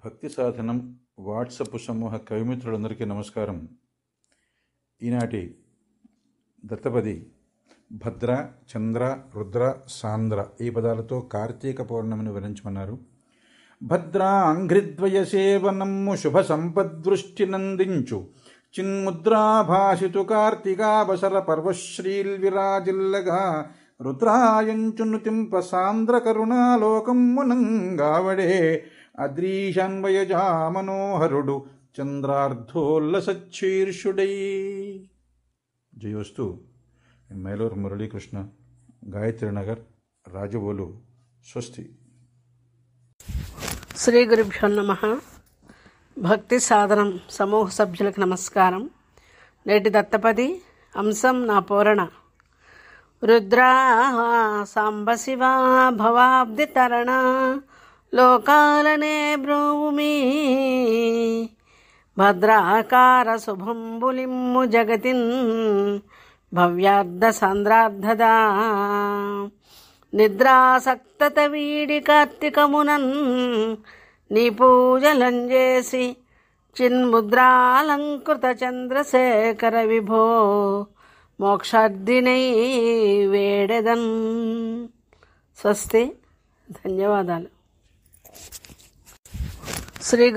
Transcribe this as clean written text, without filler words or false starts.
భక్తి సాధనం వాట్సప్ సమూహ కవిమిత్రులందరికీ నమస్కారం. ఈనాటి దత్తపది భద్ర, చంద్ర, రుద్ర, సాంద్ర ఈ పదాలతో కార్తీక పౌర్ణమిని వివరించమన్నారు. భద్రాంఘ్రిద్వయ సేవనము శుభ సంపద్వృష్టినందించు చిన్ముద్రాభాషితు కార్తికావసర పర్వశ్రీల్విరాజిల్లగా రుద్రాయంచును తింప సాంద్ర కరుణాలోకమునంగావడే అద్రీశాన్వయజా మనోహరుడు చంద్రార్ధోల్లసచ్చీర్షుడై. జయోస్తు. మేలూరు మురళీకృష్ణ, గాయత్రీనగర్, రాజవోలు. స్వస్తి. శ్రీ గురుభ్యో నమః. భక్తి సాధనం సమూహ సభ్యులకు నమస్కారం. నేటి దత్తపది అంశం నా పూరణ. రుద్రా సాంబ శివా భవాబ్ది తరణ లోకాలనే బ్రోవుమి భద్రాకార శుభంబులిమ్ము జగతిన్ భవ్యార్థ సంద్రార్థదా నిద్రాసక్తత వీడి కార్తీకమునన్ నీ పూజలంజేసి చిన్ముద్రాలంకృత చంద్రశేఖర విభో మోక్షార్థినై వేడెదన్. స్వస్తి. ధన్యవాదాలు. శ్రీ గురు